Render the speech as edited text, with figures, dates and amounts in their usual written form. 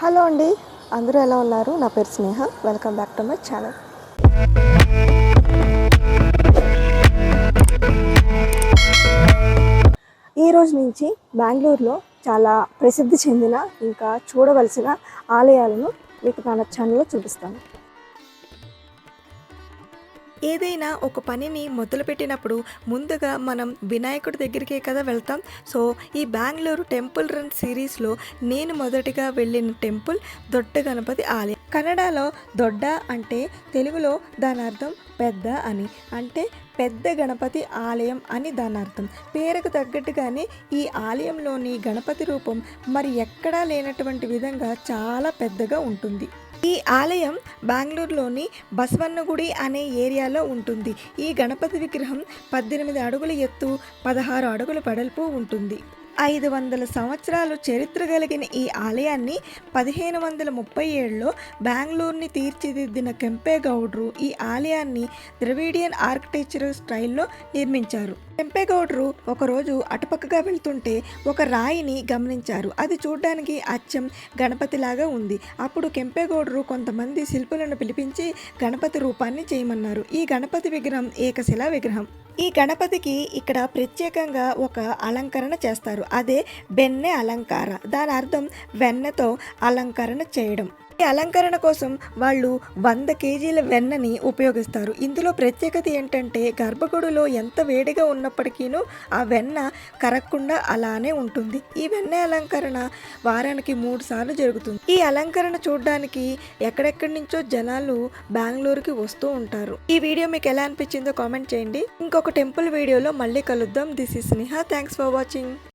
Hello అండి, అందరూ ఎలా ఉన్నారు? నా పేరు Sneha. Welcome back to my channel. ఈరోజు నుంచి బెంగళూరులో చాలా ప్రసిద్ధి చెందిన ఇంకా చూడవలసిన ఆలయాలను మీకు నా ఛానల్లో చూపిస్తాను. ఏదైనా ఒక పనిని మొదలుపెట్టినప్పుడు ముందుగా మనం వినాయకుడి దగ్గరికే కదా వెళ్తాం. సో ఈ బెంగళూరు టెంపుల్ రన్ సిరీస్లో నేను మొదటిగా వెళ్ళిన టెంపుల్ దొడ్డ గణపతి ఆలయం. కన్నడలో దొడ్డ అంటే తెలుగులో దాని అర్థం పెద్ద అని, అంటే పెద్ద గణపతి ఆలయం అని దాని అర్థం. పేరుకు తగ్గట్టుగానే ఈ ఆలయంలోని గణపతి రూపం మరి ఎక్కడా లేనటువంటి విధంగా చాలా పెద్దగా ఉంటుంది. ఈ ఆలయం బెంగళూరులోని బసవన్నగుడి అనే ఏరియాలో ఉంటుంది. ఈ గణపతి విగ్రహం 18 అడుగుల ఎత్తు, 16 అడుగుల వెడల్పు ఉంటుంది. 500 సంవత్సరాలు చరిత్ర కలిగిన ఈ ఆలయాన్ని 1537లో బెంగళూరుని తీర్చిదిద్దిన కెంపేగౌడరు ఈ ఆలయాన్ని ద్రవిడియన్ ఆర్కిటెక్చరల్ స్టైల్లో నిర్మించారు. కెంపేగౌడరు ఒకరోజు అటుపక్కగా వెళ్తుంటే ఒక రాయిని గమనించారు. అది చూడ్డానికి అచ్చం గణపతిలాగా ఉంది. అప్పుడు కెంపేగౌడరు కొంతమంది శిల్పులను పిలిపించి గణపతి రూపాన్ని చేయమన్నారు. ఈ గణపతి విగ్రహం ఏకశిలా విగ్రహం. ఈ గణపతికి ఇక్కడ ప్రత్యేకంగా ఒక అలంకరణ చేస్తారు. అదే బెన్నె అలంకార. దాని అర్థం వెన్నతో అలంకరణ చేయడం. ఈ అలంకరణ కోసం వాళ్ళు 100 కేజీల వెన్నని ఉపయోగిస్తారు. ఇందులో ప్రత్యేకత ఏంటంటే గర్భగుడిలో ఎంత వేడిగా ఉన్నప్పటికీనూ ఆ వెన్న కరగకుండా అలానే ఉంటుంది. ఈ వెన్న అలంకరణ వారానికి 3 సార్లు జరుగుతుంది. ఈ అలంకరణ చూడడానికి ఎక్కడెక్కడి నుంచో జనాలు బెంగళూరుకి వస్తూ ఉంటారు. ఈ వీడియో మీకు ఎలా అనిపించిందో కామెంట్ చేయండి. ఇంకొక టెంపుల్ వీడియోలో మళ్ళీ కలుద్దాం. This is Sneha. Thanks for watching.